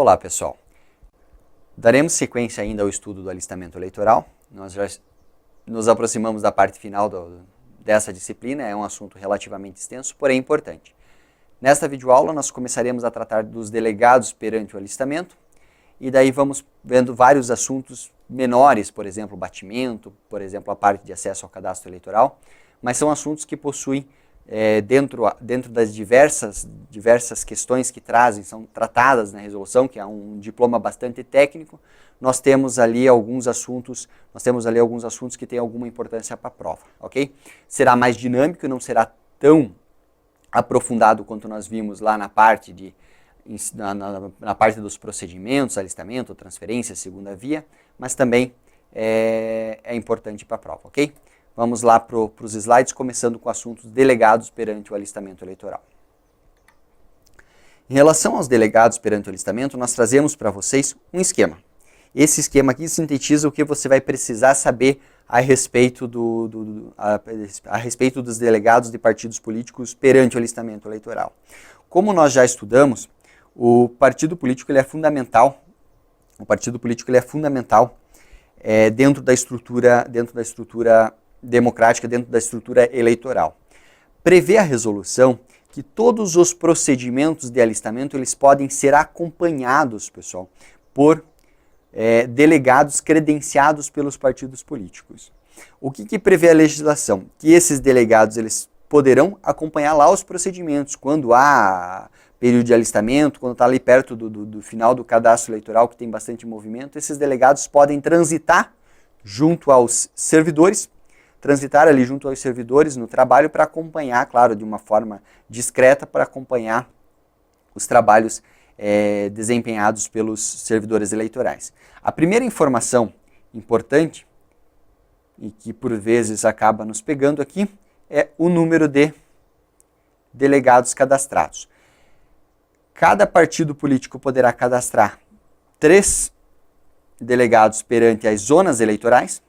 Olá, pessoal. Daremos sequência ainda ao estudo do alistamento eleitoral. Nós já nos aproximamos da parte final dessa disciplina, é um assunto relativamente extenso, porém importante. Nesta videoaula nós começaremos a tratar dos delegados perante o alistamento, e daí vamos vendo vários assuntos menores, por exemplo, o batimento, por exemplo, a parte de acesso ao cadastro eleitoral, mas são assuntos que possuem, dentro das diversas questões que trazem, são tratadas na resolução, que é um diploma bastante técnico, nós temos ali alguns assuntos que têm alguma importância para a prova, ok? Será mais dinâmico e não será tão aprofundado quanto nós vimos lá na parte na parte dos procedimentos, alistamento, transferência, segunda via, mas também é importante para a prova, ok? Vamos lá para os slides, começando com assuntos delegados perante o alistamento eleitoral. Em relação aos delegados perante o alistamento, nós trazemos para vocês um esquema. Esse esquema aqui sintetiza o que você vai precisar saber a respeito dos delegados de partidos políticos perante o alistamento eleitoral. Como nós já estudamos, o partido político ele é fundamental. Dentro da estrutura democrática, dentro da estrutura eleitoral. Prevê a resolução que todos os procedimentos de alistamento eles podem ser acompanhados, pessoal, por delegados credenciados pelos partidos políticos. O que prevê a legislação? Que esses delegados eles poderão acompanhar lá os procedimentos, quando há período de alistamento, quando está ali perto do final do cadastro eleitoral, que tem bastante movimento, esses delegados podem transitar ali junto aos servidores no trabalho para acompanhar, claro, de uma forma discreta, para acompanhar os trabalhos desempenhados pelos servidores eleitorais. A primeira informação importante, e que por vezes acaba nos pegando aqui, é o número de delegados cadastrados. Cada partido político poderá cadastrar 3 delegados perante as zonas eleitorais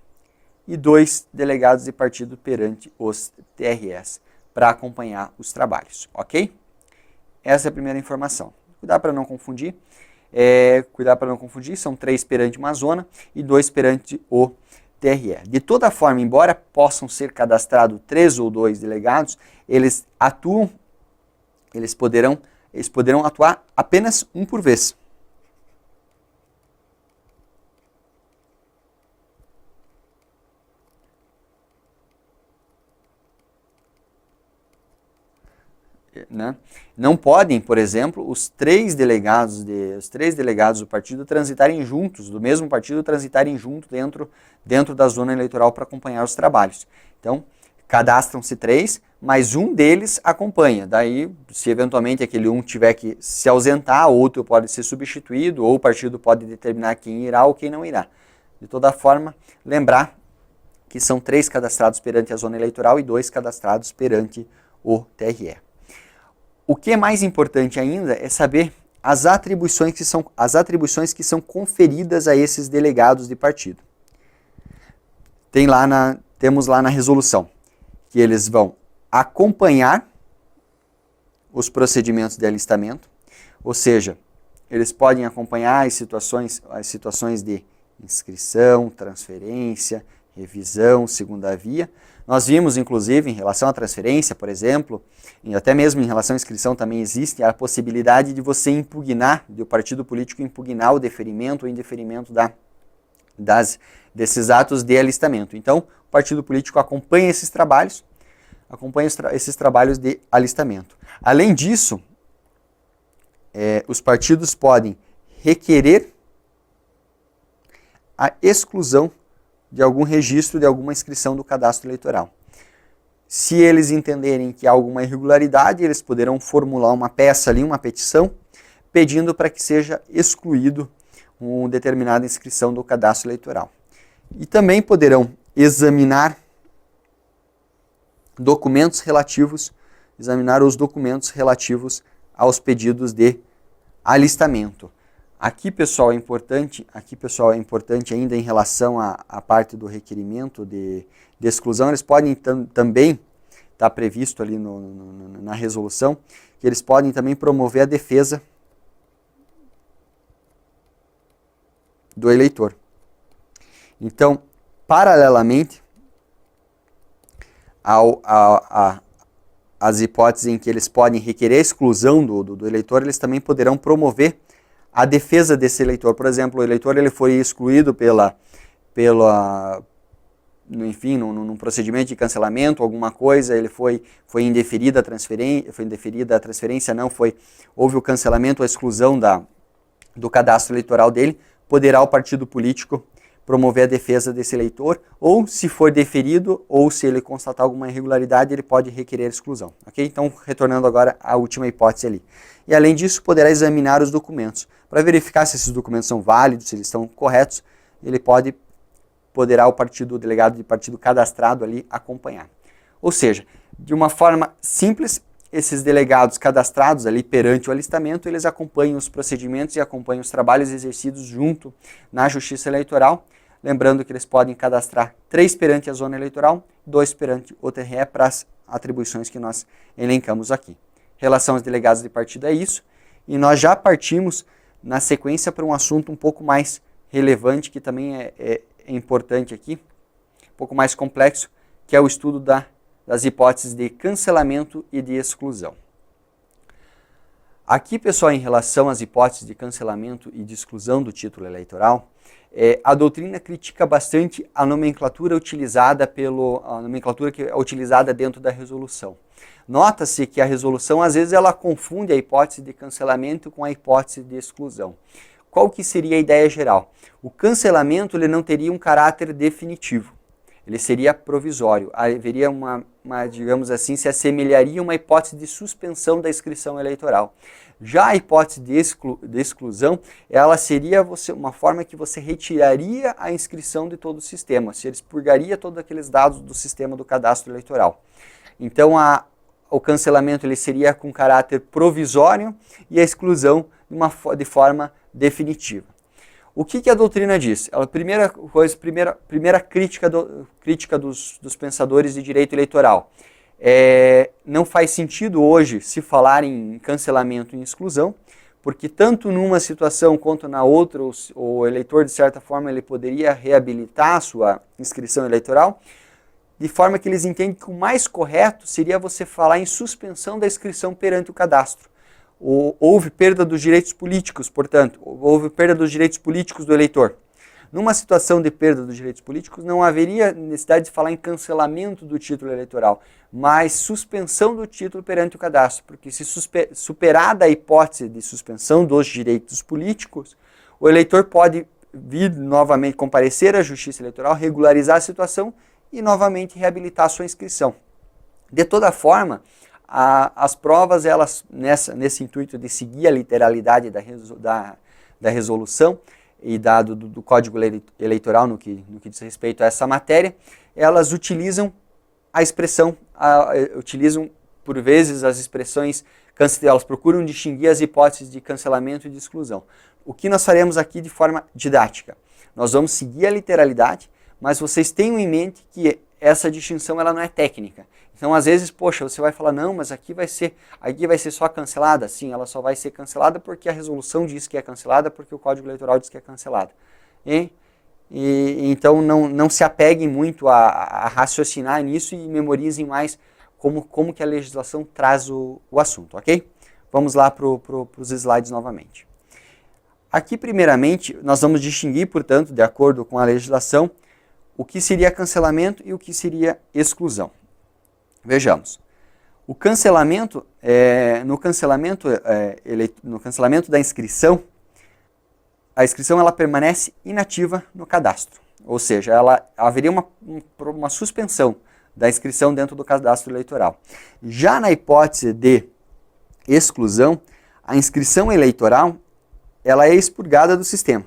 e 2 delegados de partido perante os TRS para acompanhar os trabalhos, ok? Essa é a primeira informação. Cuidar para não confundir. São 3 perante uma zona e 2 perante o TRE. De toda forma, embora possam ser cadastrados 3 ou 2 delegados, eles poderão atuar apenas um por vez. Né? Não podem, por exemplo, os três delegados do partido transitarem juntos, do mesmo partido transitarem junto dentro da zona eleitoral para acompanhar os trabalhos. Então, cadastram-se 3, mas um deles acompanha. Daí, se eventualmente aquele um tiver que se ausentar, outro pode ser substituído, ou o partido pode determinar quem irá ou quem não irá. De toda forma, lembrar que são 3 cadastrados perante a zona eleitoral e 2 cadastrados perante o TRE. O que é mais importante ainda é saber as atribuições que são conferidas a esses delegados de partido. Temos lá na resolução que eles vão acompanhar os procedimentos de alistamento, ou seja, eles podem acompanhar as situações de inscrição, transferência, revisão, segunda via. Nós vimos, inclusive, em relação à transferência, por exemplo, e até mesmo em relação à inscrição também existe a possibilidade de você impugnar, do partido político impugnar o deferimento ou indeferimento desses atos de alistamento. Então, o partido político acompanha esses trabalhos de alistamento. Além disso, os partidos podem requerer a exclusão de algum registro, de alguma inscrição do cadastro eleitoral. Se eles entenderem que há alguma irregularidade, eles poderão formular uma peça ali, uma petição, pedindo para que seja excluído uma determinada inscrição do cadastro eleitoral. E também poderão examinar os documentos relativos aos pedidos de alistamento. Aqui, pessoal, é importante ainda em relação à parte do requerimento de exclusão, eles podem também, está previsto ali na resolução, que eles podem também promover a defesa do eleitor. Então, paralelamente às hipóteses em que eles podem requerer a exclusão do eleitor, eles também poderão promover a defesa desse eleitor. Por exemplo, o eleitor ele foi excluído enfim, num procedimento de cancelamento, alguma coisa, ele foi indeferida a transferência, houve o cancelamento, a exclusão do cadastro eleitoral dele, poderá o partido político promover a defesa desse eleitor, ou se for deferido, ou se ele constatar alguma irregularidade, ele pode requerer exclusão. Ok? Então, retornando agora à última hipótese ali. E além disso, poderá examinar os documentos. Para verificar se esses documentos são válidos, se eles estão corretos, ele poderá o delegado de partido cadastrado ali acompanhar. Ou seja, de uma forma simples, esses delegados cadastrados ali perante o alistamento, eles acompanham os procedimentos e acompanham os trabalhos exercidos junto na Justiça Eleitoral, lembrando que eles podem cadastrar 3 perante a zona eleitoral, 2 perante o TRE para as atribuições que nós elencamos aqui. Relação aos delegados de partido é isso, e nós já partimos na sequência para um assunto um pouco mais relevante, que também é importante aqui, um pouco mais complexo, que é o estudo das hipóteses de cancelamento e de exclusão. Aqui, pessoal, em relação às hipóteses de cancelamento e de exclusão do título eleitoral, a doutrina critica bastante a nomenclatura utilizada que é utilizada dentro da resolução. Nota-se que a resolução, às vezes, ela confunde a hipótese de cancelamento com a hipótese de exclusão. Qual que seria a ideia geral? O cancelamento ele não teria um caráter definitivo, ele seria provisório, haveria digamos assim, se assemelharia a uma hipótese de suspensão da inscrição eleitoral. Já a hipótese de exclusão, ela seria uma forma que você retiraria a inscrição de todo o sistema, se expurgaria todos aqueles dados do sistema do cadastro eleitoral. Então, o cancelamento ele seria com caráter provisório e a exclusão de forma definitiva. O que a doutrina diz? A primeira crítica dos pensadores de direito eleitoral. Não faz sentido hoje se falar em cancelamento e em exclusão, porque tanto numa situação quanto na outra, o eleitor, de certa forma, ele poderia reabilitar a sua inscrição eleitoral, de forma que eles entendem que o mais correto seria você falar em suspensão da inscrição perante o cadastro. Houve perda dos direitos políticos, portanto, houve perda dos direitos políticos do eleitor. Numa situação de perda dos direitos políticos, não haveria necessidade de falar em cancelamento do título eleitoral, mas suspensão do título perante o cadastro, porque se superada a hipótese de suspensão dos direitos políticos, o eleitor pode vir novamente comparecer à Justiça Eleitoral, regularizar a situação e novamente reabilitar a sua inscrição. De toda forma, as provas, elas nesse intuito de seguir a literalidade da resolução e do Código Eleitoral no que diz respeito a essa matéria, elas utilizam a expressão, utilizam por vezes as expressões, elas procuram distinguir as hipóteses de cancelamento e de exclusão. O que nós faremos aqui de forma didática? Nós vamos seguir a literalidade, mas vocês tenham em mente que essa distinção ela não é técnica. Então, às vezes, poxa, você vai falar, não, mas aqui vai ser só cancelada. Sim, ela só vai ser cancelada porque a resolução diz que é cancelada, porque o Código Eleitoral diz que é cancelada. Então, não se apeguem muito a raciocinar nisso e memorizem mais como que a legislação traz o assunto, ok? Vamos lá para os slides novamente. Aqui, primeiramente, nós vamos distinguir, portanto, de acordo com a legislação, o que seria cancelamento e o que seria exclusão. Vejamos. O cancelamento, no cancelamento da inscrição, a inscrição ela permanece inativa no cadastro. Ou seja, haveria uma suspensão da inscrição dentro do cadastro eleitoral. Já na hipótese de exclusão, a inscrição eleitoral ela é expurgada do sistema.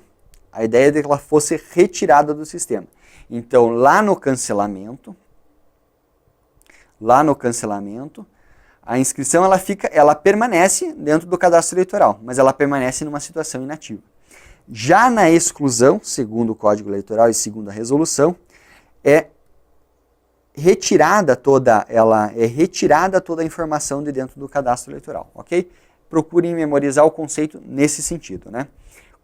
A ideia é de que ela fosse retirada do sistema. Então, lá no cancelamento, a inscrição ela permanece dentro do cadastro eleitoral, mas ela permanece numa situação inativa. Já na exclusão, segundo o Código Eleitoral e segundo a resolução, é retirada toda a informação de dentro do cadastro eleitoral, ok? Procurem memorizar o conceito nesse sentido, né?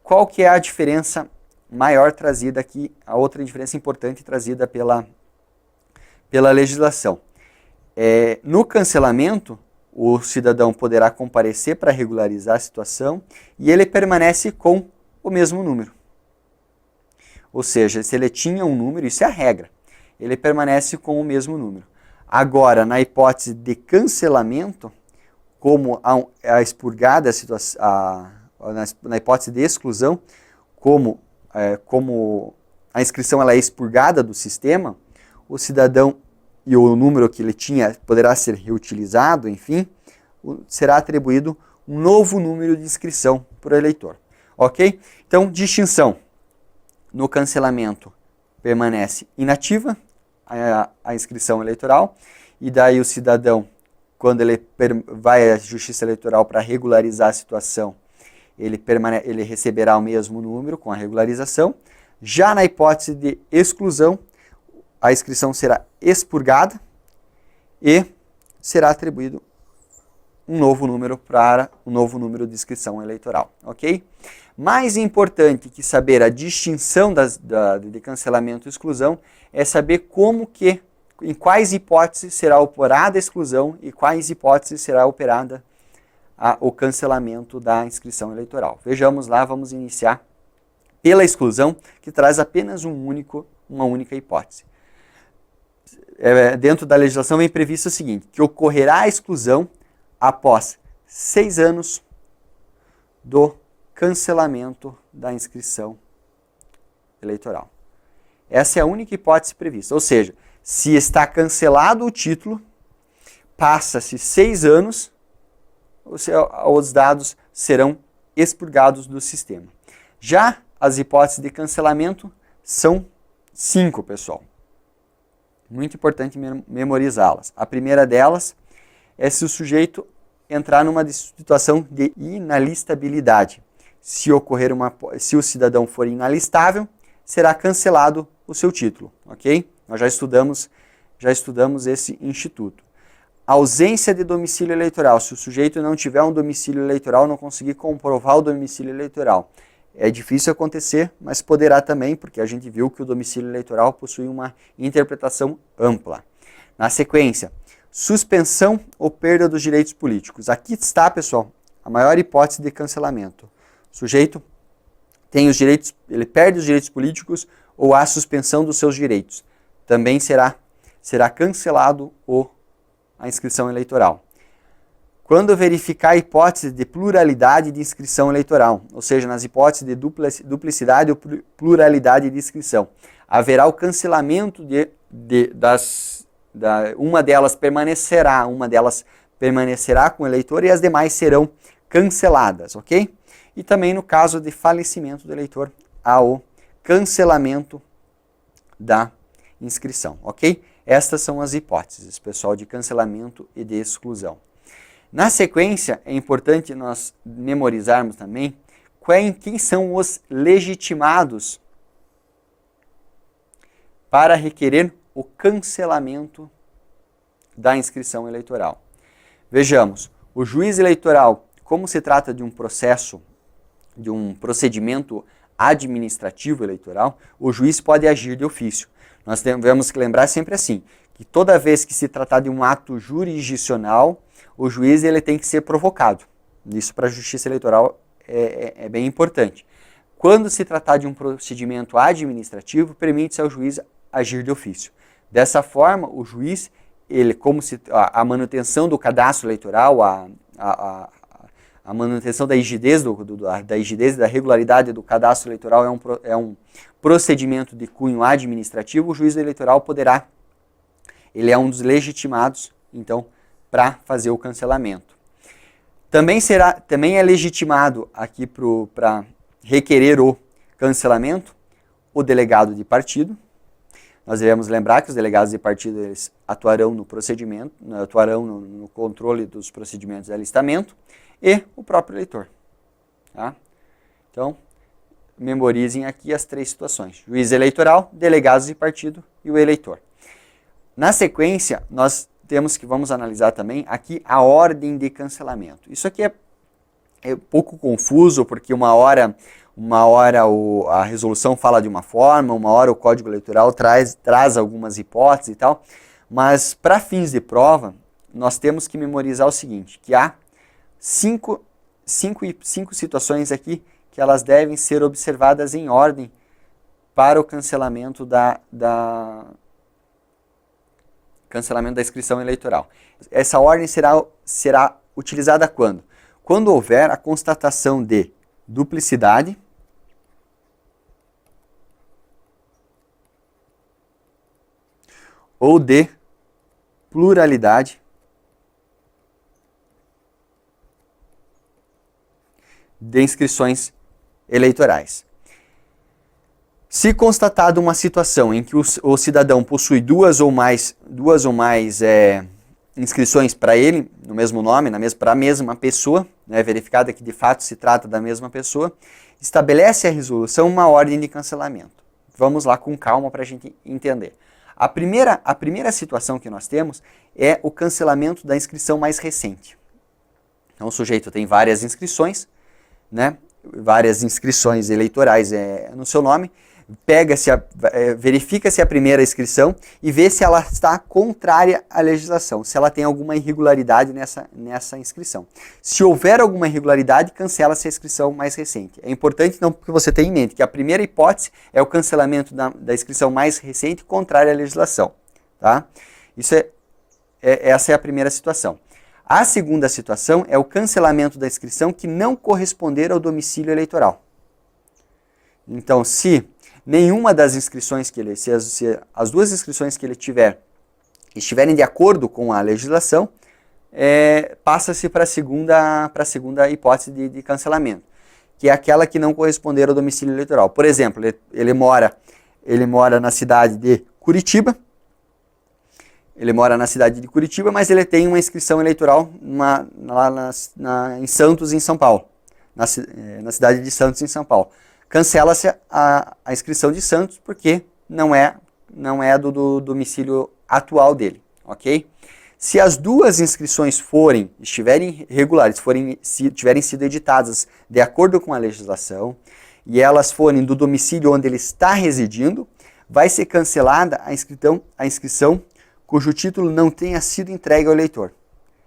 Qual que é a diferença maior trazida aqui, a outra diferença importante trazida pela legislação. No cancelamento, o cidadão poderá comparecer para regularizar a situação e ele permanece com o mesmo número. Ou seja, se ele tinha um número, isso é a regra, ele permanece com o mesmo número. Agora, na hipótese de cancelamento, como a expurgada, na hipótese de exclusão, como a inscrição ela é expurgada do sistema, o cidadão e o número que ele tinha poderá ser reutilizado, enfim, será atribuído um novo número de inscrição para o eleitor. Ok? Então, distinção. No cancelamento permanece inativa a inscrição eleitoral, e daí o cidadão, quando ele vai à Justiça Eleitoral para regularizar a situação, ele receberá o mesmo número com a regularização. Já na hipótese de exclusão, a inscrição será expurgada e será atribuído um novo número para um novo número de inscrição eleitoral, ok? Mais importante que saber a distinção de cancelamento e exclusão é saber em quais hipóteses será operada a exclusão e quais hipóteses será operada o cancelamento da inscrição eleitoral. Vejamos lá, vamos iniciar pela exclusão, que traz apenas uma única hipótese. Dentro da legislação vem previsto o seguinte, que ocorrerá a exclusão após 6 anos do cancelamento da inscrição eleitoral. Essa é a única hipótese prevista, ou seja, se está cancelado o título, passa-se 6 anos, os dados serão expurgados do sistema. Já as hipóteses de cancelamento são 5, pessoal. Muito importante memorizá-las. A primeira delas é se o sujeito entrar numa situação de inalistabilidade. Se o cidadão for inalistável, será cancelado o seu título, ok? Nós já estudamos esse instituto. Ausência de domicílio eleitoral. Se o sujeito não tiver um domicílio eleitoral, não conseguir comprovar o domicílio eleitoral. É difícil acontecer, mas poderá também, porque a gente viu que o domicílio eleitoral possui uma interpretação ampla. Na sequência, suspensão ou perda dos direitos políticos. Aqui está, pessoal, a maior hipótese de cancelamento. O sujeito ele perde os direitos políticos ou há suspensão dos seus direitos. Também será cancelado a inscrição eleitoral. Quando verificar a hipótese de pluralidade de inscrição eleitoral, ou seja, nas hipóteses de duplicidade ou pluralidade de inscrição, haverá o cancelamento uma delas permanecerá com o eleitor e as demais serão canceladas, ok? E também no caso de falecimento do eleitor, há o cancelamento da inscrição, ok? Estas são as hipóteses, pessoal, de cancelamento e de exclusão. Na sequência, é importante nós memorizarmos também quem são os legitimados para requerer o cancelamento da inscrição eleitoral. Vejamos, o juiz eleitoral, como se trata de um procedimento administrativo eleitoral, o juiz pode agir de ofício. Nós temos que lembrar sempre assim, que toda vez que se tratar de um ato jurisdicional, o juiz ele tem que ser provocado. Isso para a justiça eleitoral é bem importante. Quando se tratar de um procedimento administrativo, permite-se ao juiz agir de ofício. Dessa forma, o juiz, a manutenção do cadastro eleitoral, a manutenção da rigidez e da regularidade do cadastro eleitoral é um procedimento de cunho administrativo, o juiz eleitoral ele é um dos legitimados, então, para fazer o cancelamento. Também é legitimado aqui para requerer o cancelamento o delegado de partido. Nós devemos lembrar que os delegados de partido eles atuarão no procedimento, atuarão no controle dos procedimentos de alistamento e o próprio eleitor. Tá? Então, memorizem aqui as 3 situações. Juiz eleitoral, delegados de partido e o eleitor. Na sequência, nós vamos analisar também aqui a ordem de cancelamento. Isso aqui é pouco confuso, porque uma hora uma hora a resolução fala de uma forma, uma hora o Código Eleitoral traz algumas hipóteses e tal, mas para fins de prova, nós temos que memorizar o seguinte, que há cinco situações aqui que elas devem ser observadas em ordem para o cancelamento cancelamento da inscrição eleitoral. Essa ordem será utilizada quando? Quando houver a constatação de duplicidade, ou de pluralidade de inscrições eleitorais. Se constatada uma situação em que o cidadão possui duas ou mais inscrições para ele, no mesmo nome, para a mesma pessoa, né, verificada que de fato se trata da mesma pessoa, estabelece a resolução uma ordem de cancelamento. Vamos lá com calma para a gente entender. A primeira situação que nós temos é o cancelamento da inscrição mais recente. Então o sujeito tem várias inscrições, né, várias inscrições eleitorais no seu nome, verifica-se a primeira inscrição e vê se ela está contrária à legislação, se ela tem alguma irregularidade nessa inscrição. Se houver alguma irregularidade, cancela-se a inscrição mais recente. É importante não que você tenha em mente que a primeira hipótese é o cancelamento da inscrição mais recente contrária à legislação. Tá? Essa é a primeira situação. A segunda situação é o cancelamento da inscrição que não corresponder ao domicílio eleitoral. Então, se nenhuma das inscrições se as duas inscrições que ele tiver estiverem de acordo com a legislação, passa-se para a segunda hipótese de cancelamento, que é aquela que não corresponder ao domicílio eleitoral. Por exemplo, ele mora na cidade de Curitiba, mas ele tem uma inscrição eleitoral em Santos, em São Paulo, na cidade de Santos, em São Paulo. Cancela-se a inscrição de Santos porque não é do domicílio atual dele, ok? Se as duas inscrições estiverem regulares, tiverem sido editadas de acordo com a legislação e elas forem do domicílio onde ele está residindo, vai ser cancelada a inscrição cujo título não tenha sido entregue ao eleitor.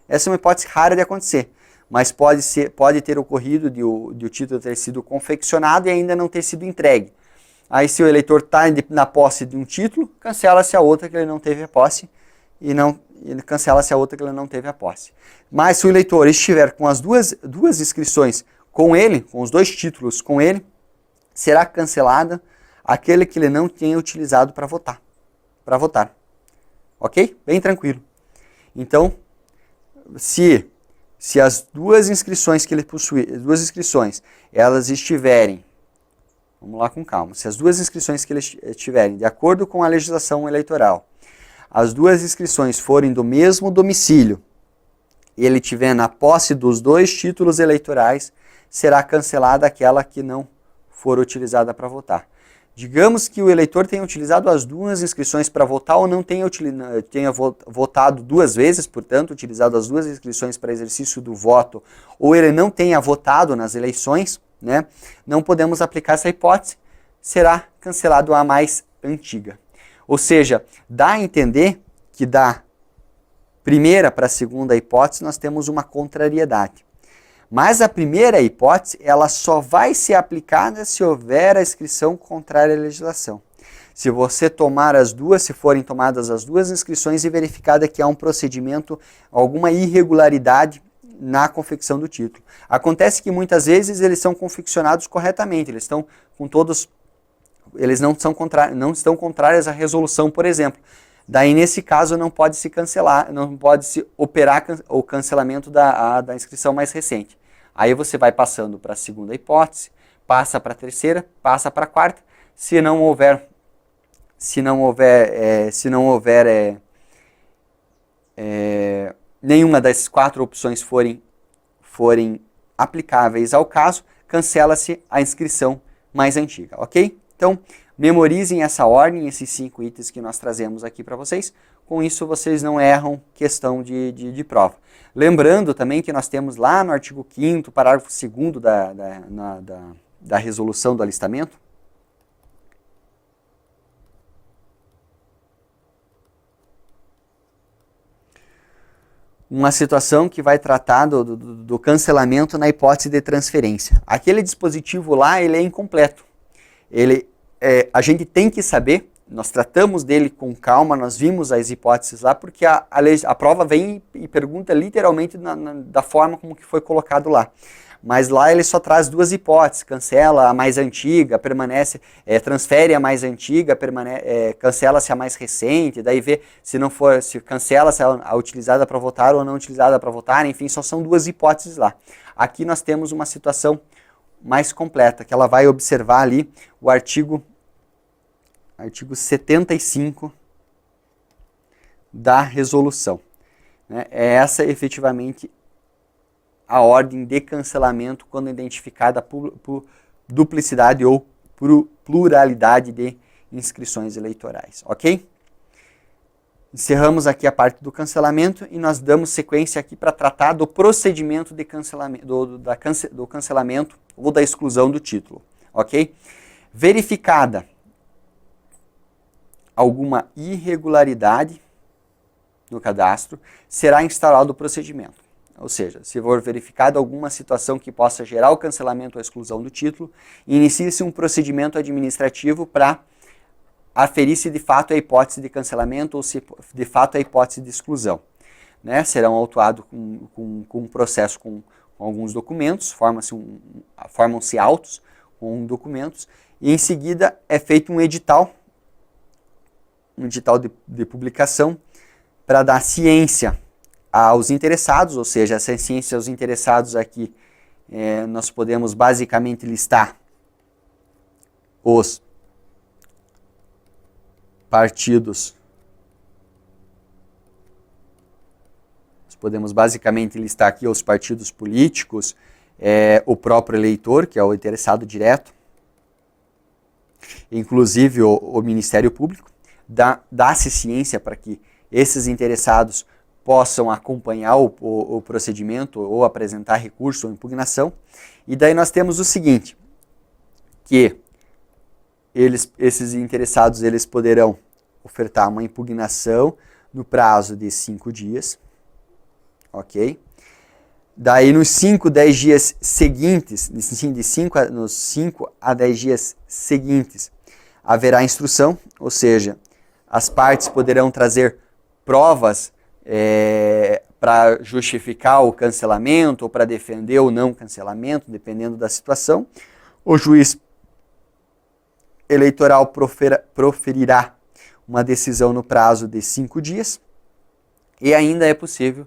Essa é uma hipótese rara de acontecer, mas pode ter ocorrido de o título ter sido confeccionado e ainda não ter sido entregue. Aí se o eleitor está na posse de um título, cancela-se a outra que ele não teve a posse cancela-se a outra que ele não teve a posse. Mas se o eleitor estiver com as duas inscrições com ele, com os dois títulos com ele, será cancelada aquele que ele não tenha utilizado para votar. Ok? Bem tranquilo. Então, se as duas inscrições que ele possui, elas estiverem, vamos lá com calma, se as duas inscrições que ele estiverem de acordo com a legislação eleitoral, as duas inscrições forem do mesmo domicílio e ele tiver na posse dos dois títulos eleitorais, será cancelada aquela que não for utilizada para votar. Digamos que o eleitor tenha utilizado as duas inscrições para votar ou não tenha votado duas vezes, portanto, utilizado as duas inscrições para exercício do voto, ou ele não tenha votado nas eleições, né? Não podemos aplicar essa hipótese, será cancelado a mais antiga. Ou seja, dá a entender que da primeira para a segunda hipótese nós temos uma contrariedade. Mas a primeira hipótese, ela só vai ser aplicada se houver a inscrição contrária à legislação. Se você tomar se forem tomadas as duas inscrições e verificada que há um procedimento, alguma irregularidade na confecção do título. Acontece que muitas vezes eles são confeccionados corretamente, eles não estão contrários à resolução, por exemplo. Daí, nesse caso, não pode se cancelar, não pode se operar o cancelamento da inscrição mais recente. Aí você vai passando para a segunda hipótese, passa para a terceira, passa para a quarta. Se não houver nenhuma das quatro opções forem aplicáveis ao caso, cancela-se a inscrição mais antiga, ok? Então, memorizem essa ordem, esses 5 itens que nós trazemos aqui para vocês. Com isso, vocês não erram questão de prova. Lembrando também que nós temos lá no artigo 5º, parágrafo 2º da resolução do alistamento? Uma situação que vai tratar do cancelamento na hipótese de transferência. Aquele dispositivo lá, ele é incompleto. A gente tem que saber, nós tratamos dele com calma, nós vimos as hipóteses lá, porque a prova vem e pergunta literalmente da forma como que foi colocado lá. Mas lá ele só traz duas hipóteses, cancela a mais antiga, permanece, transfere a mais antiga, cancela-se a mais recente, daí vê se não for, se cancela-se a utilizada para votar ou não utilizada para votar, enfim, só são duas hipóteses lá. Aqui nós temos uma situação mais completa, que ela vai observar ali o artigo 75 da resolução. Né? É essa efetivamente a ordem de cancelamento quando identificada por duplicidade ou por pluralidade de inscrições eleitorais, ok? Encerramos aqui a parte do cancelamento e nós damos sequência aqui para tratar do procedimento de cancelamento, do cancelamento ou da exclusão do título, ok? Verificada alguma irregularidade no cadastro, será instaurado o procedimento. Ou seja, se for verificada alguma situação que possa gerar o cancelamento ou a exclusão do título, inicie-se um procedimento administrativo para aferir se de fato é a hipótese de cancelamento ou se de fato é a hipótese de exclusão. Né? Serão autuados com um processo com alguns documentos, formam-se autos com documentos, e em seguida é feito um edital de publicação para dar ciência aos interessados, ou seja, essa ciência aos interessados aqui, nós podemos basicamente listar os partidos, aqui os partidos políticos, o próprio eleitor, que é o interessado direto, inclusive o Ministério Público, dá-se ciência para que esses interessados possam acompanhar o procedimento ou apresentar recurso ou impugnação. E daí nós temos o seguinte, que esses interessados eles poderão ofertar uma impugnação no prazo de 5 dias, ok? Daí nos 5 a 10 dias seguintes, nos 5 a 10 dias seguintes, haverá instrução, ou seja, as partes poderão trazer provas para justificar o cancelamento ou para defender o não cancelamento, dependendo da situação. O juiz eleitoral proferirá uma decisão no prazo de 5 dias e ainda é possível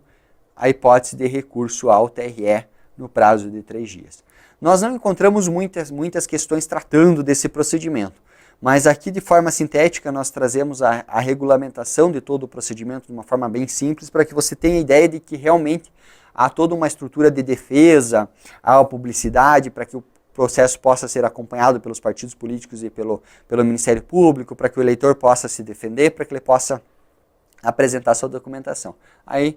a hipótese de recurso ao TRE no prazo de 3 dias. Nós não encontramos muitas questões tratando desse procedimento, mas aqui de forma sintética nós trazemos a regulamentação de todo o procedimento de uma forma bem simples para que você tenha a ideia de que realmente há toda uma estrutura de defesa, há a publicidade para que o processo possa ser acompanhado pelos partidos políticos e pelo Ministério Público, para que o eleitor possa se defender, para que ele possa apresentar sua documentação. Aí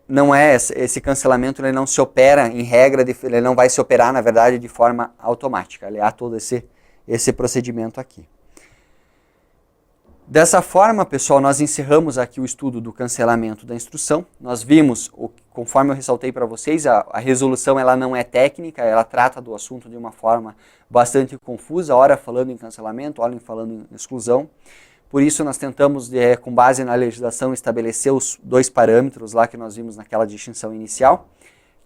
não é esse cancelamento, ele não se opera em regra, ele não vai se operar na verdade de forma automática, ele há todo esse procedimento aqui. Dessa forma, pessoal, nós encerramos aqui o estudo do cancelamento da instrução. Nós vimos, conforme eu ressaltei para vocês, a resolução ela não é técnica, ela trata do assunto de uma forma bastante confusa, ora falando em cancelamento, ora falando em exclusão. Por isso nós tentamos, com base na legislação, estabelecer os 2 parâmetros lá que nós vimos naquela distinção inicial,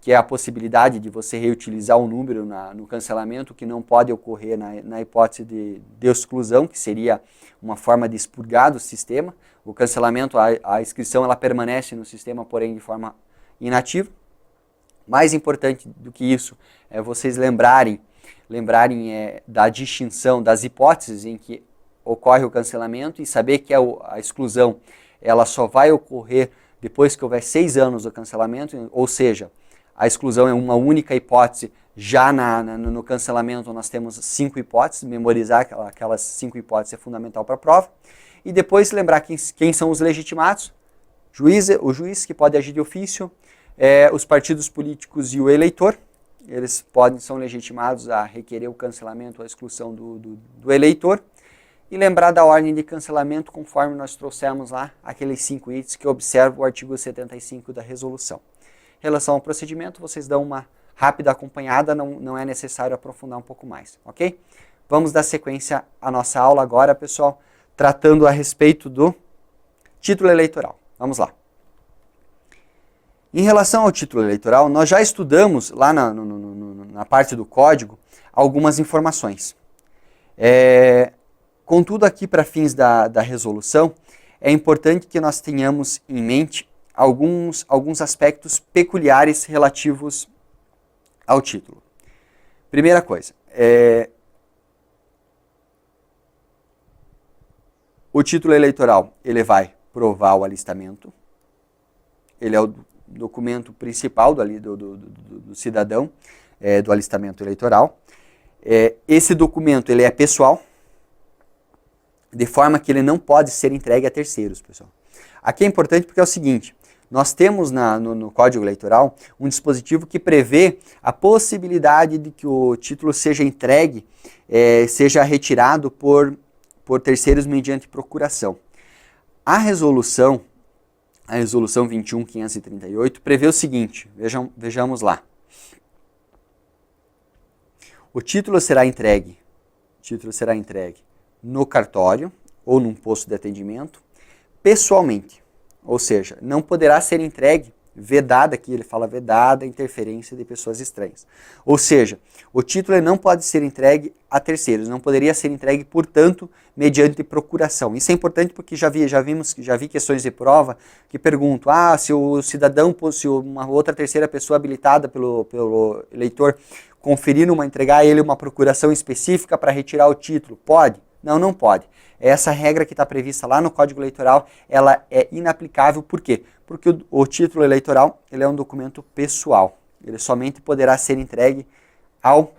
que é a possibilidade de você reutilizar um número no cancelamento, que não pode ocorrer na hipótese de exclusão, que seria uma forma de expurgar do sistema. O cancelamento, a inscrição, ela permanece no sistema, porém de forma inativa. Mais importante do que isso é vocês lembrarem da distinção das hipóteses em que ocorre o cancelamento e saber que a exclusão ela só vai ocorrer depois que houver 6 anos do cancelamento, ou seja, a exclusão é uma única hipótese, já no cancelamento nós temos 5 hipóteses, memorizar aquelas 5 hipóteses é fundamental para a prova. E depois lembrar quem são os legitimados, o juiz que pode agir de ofício, os partidos políticos e o eleitor, eles são legitimados a requerer o cancelamento ou a exclusão do eleitor. E lembrar da ordem de cancelamento conforme nós trouxemos lá aqueles 5 itens que observa o artigo 75 da resolução. Em relação ao procedimento, vocês dão uma rápida acompanhada, não é necessário aprofundar um pouco mais, ok? Vamos dar sequência à nossa aula agora, pessoal, tratando a respeito do título eleitoral. Vamos lá. Em relação ao título eleitoral, nós já estudamos lá na parte do código algumas informações. Contudo, aqui para fins da resolução, é importante que nós tenhamos em mente alguns aspectos peculiares relativos ao título. Primeira coisa, o título eleitoral ele vai provar o alistamento, ele é o documento principal do cidadão, do alistamento eleitoral. Esse documento ele é pessoal, de forma que ele não pode ser entregue a terceiros, pessoal. Aqui é importante porque é o seguinte, nós temos no Código Eleitoral um dispositivo que prevê a possibilidade de que o título seja entregue, seja retirado por terceiros mediante procuração. A resolução 21.538 prevê o seguinte, vejamos lá. O título será entregue no cartório ou num posto de atendimento, pessoalmente. Ou seja, não poderá ser entregue, vedada, aqui ele fala vedada, interferência de pessoas estranhas. Ou seja, o título não pode ser entregue a terceiros, não poderia ser entregue, portanto, mediante procuração. Isso é importante porque já vi questões de prova que perguntam, se o cidadão, se uma outra terceira pessoa habilitada pelo eleitor entregar a ele uma procuração específica para retirar o título, pode? Não, não pode. Essa regra que está prevista lá no Código Eleitoral, ela é inaplicável. Por quê? Porque o título eleitoral ele é um documento pessoal. Ele somente poderá ser entregue ao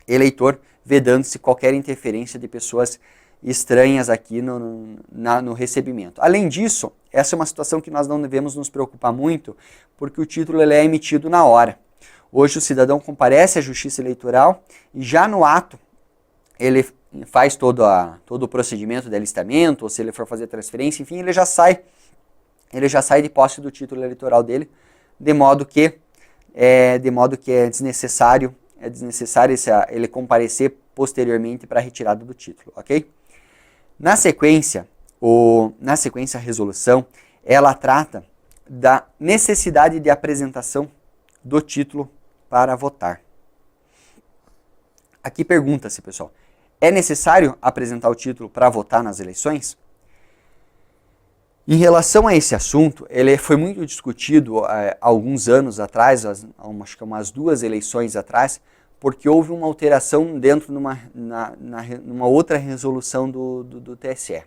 eleitor, vedando-se qualquer interferência de pessoas estranhas aqui no recebimento. Além disso, essa é uma situação que nós não devemos nos preocupar muito, porque o título ele é emitido na hora. Hoje o cidadão comparece à Justiça Eleitoral e já no ato ele faz todo o procedimento de alistamento, ou se ele for fazer transferência, enfim, ele já sai de posse do título eleitoral dele, de modo que é desnecessário ele comparecer posteriormente para a retirada do título, ok? Na sequência, a resolução, ela trata da necessidade de apresentação do título para votar. Aqui pergunta-se, pessoal, é necessário apresentar o título para votar nas eleições? Em relação a esse assunto, ele foi muito discutido há alguns anos atrás, acho que umas 2 eleições atrás, porque houve uma alteração dentro numa outra resolução do TSE.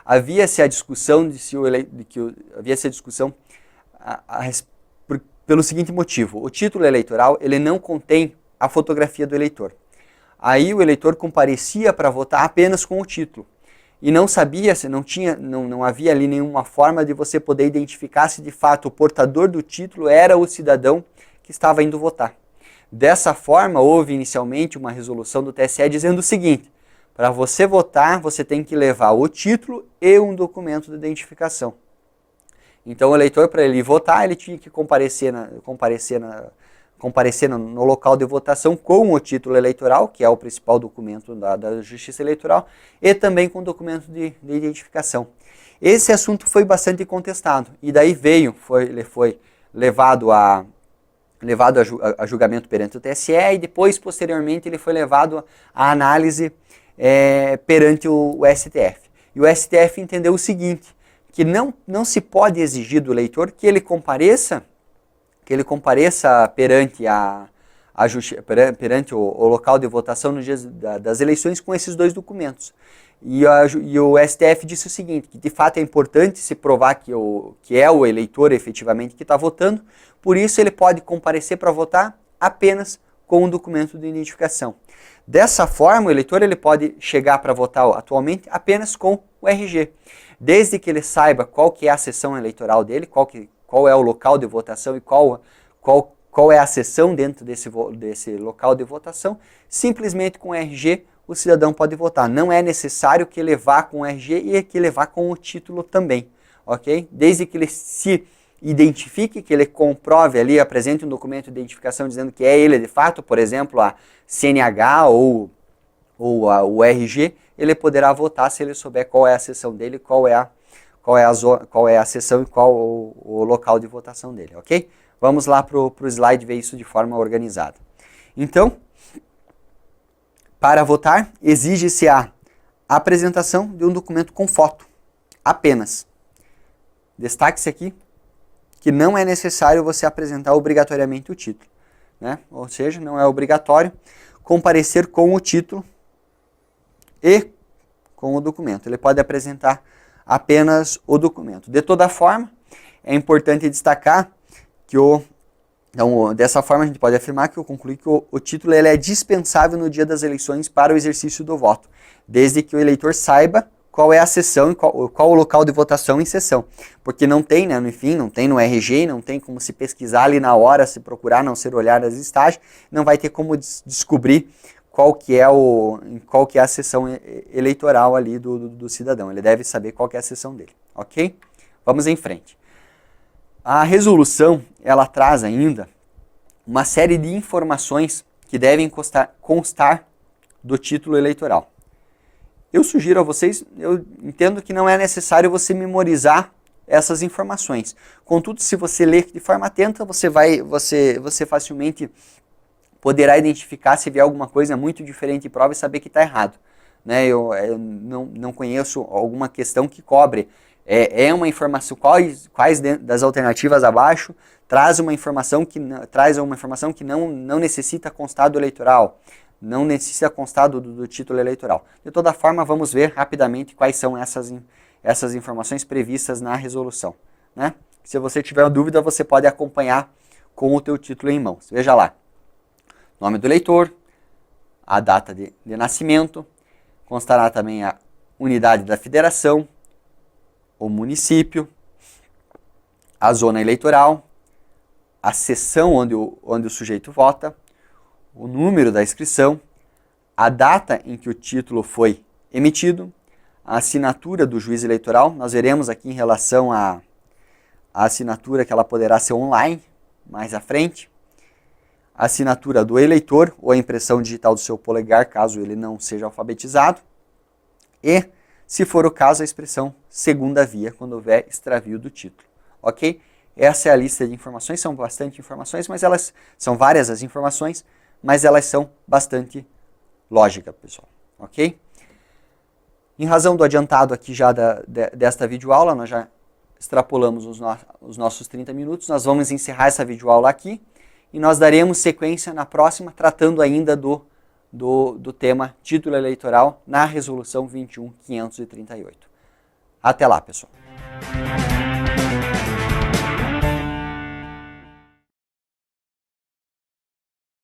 Havia-se a discussão pelo seguinte motivo: o título eleitoral ele não contém a fotografia do eleitor. Aí o eleitor comparecia para votar apenas com o título. E não havia ali nenhuma forma de você poder identificar se de fato o portador do título era o cidadão que estava indo votar. Dessa forma, houve inicialmente uma resolução do TSE dizendo o seguinte: para você votar, você tem que levar o título e um documento de identificação. Então o eleitor, para ele votar, ele tinha que comparecer no local de votação com o título eleitoral, que é o principal documento da Justiça Eleitoral, e também com o documento de identificação. Esse assunto foi bastante contestado, e daí ele foi levado a julgamento perante o TSE, e depois, posteriormente, ele foi levado à análise perante o STF. E o STF entendeu o seguinte, que não se pode exigir do eleitor que ele compareça perante o local de votação nos dias das eleições com esses 2 documentos. E o STF disse o seguinte, que de fato é importante se provar que é o eleitor efetivamente que está votando, por isso ele pode comparecer para votar apenas com o documento de identificação. Dessa forma, o eleitor ele pode chegar para votar atualmente apenas com o RG, desde que ele saiba qual que é a sessão eleitoral dele, qual é o local de votação e qual qual é a seção dentro desse local de votação, simplesmente com o RG o cidadão pode votar. Não é necessário que ele vá com o RG e que ele vá com o título também, ok? Desde que ele se identifique, que ele comprove ali, apresente um documento de identificação dizendo que é ele de fato, por exemplo, a CNH ou o RG, ele poderá votar se ele souber qual é a seção dele, qual é a seção e qual o local de votação dele, ok? Vamos lá para o slide ver isso de forma organizada. Então, para votar, exige-se a apresentação de um documento com foto, apenas. Destaque-se aqui que não é necessário você apresentar obrigatoriamente o título, né? Ou seja, não é obrigatório comparecer com o título e com o documento. Ele pode apresentar apenas o documento. De toda forma, é importante destacar que então, dessa forma a gente pode afirmar que eu concluí que o título ele é dispensável no dia das eleições para o exercício do voto, desde que o eleitor saiba qual é a sessão e qual o local de votação em sessão. Porque não tem, né, enfim, não tem no RG, não tem como se pesquisar ali na hora, se procurar, não ser olhar as listagens, não vai ter como descobrir qual que é a sessão eleitoral ali do cidadão. Ele deve saber qual que é a sessão dele, ok? Vamos em frente. A resolução, ela traz ainda uma série de informações que devem constar do título eleitoral. Eu sugiro a vocês, eu entendo que não é necessário você memorizar essas informações. Contudo, se você ler de forma atenta, você facilmente poderá identificar se vier alguma coisa muito diferente em prova e saber que está errado. Né? Eu não conheço alguma questão que cobre. Uma informação, quais das alternativas abaixo traz uma informação que não necessita constar do eleitoral, não necessita constar do título eleitoral. De toda forma, vamos ver rapidamente quais são essas informações previstas na resolução. Né? Se você tiver dúvida, você pode acompanhar com o teu título em mãos. Veja lá. Nome do eleitor, a data de nascimento, constará também a unidade da federação, o município, a zona eleitoral, a seção onde o sujeito vota, o número da inscrição, a data em que o título foi emitido, a assinatura do juiz eleitoral. Nós veremos aqui em relação à assinatura que ela poderá ser online, mais à frente. A assinatura do eleitor ou a impressão digital do seu polegar, caso ele não seja alfabetizado. E, se for o caso, a expressão segunda via, quando houver extravio do título. Ok? Essa é a lista de informações, são bastante informações, mas elas são várias as informações, mas elas são bastante lógicas, pessoal. Ok? Em razão do adiantado aqui já desta videoaula, nós já extrapolamos os nossos 30 minutos, nós vamos encerrar essa videoaula aqui e nós daremos sequência na próxima, tratando ainda do tema título eleitoral na resolução 21.538. Até lá, pessoal.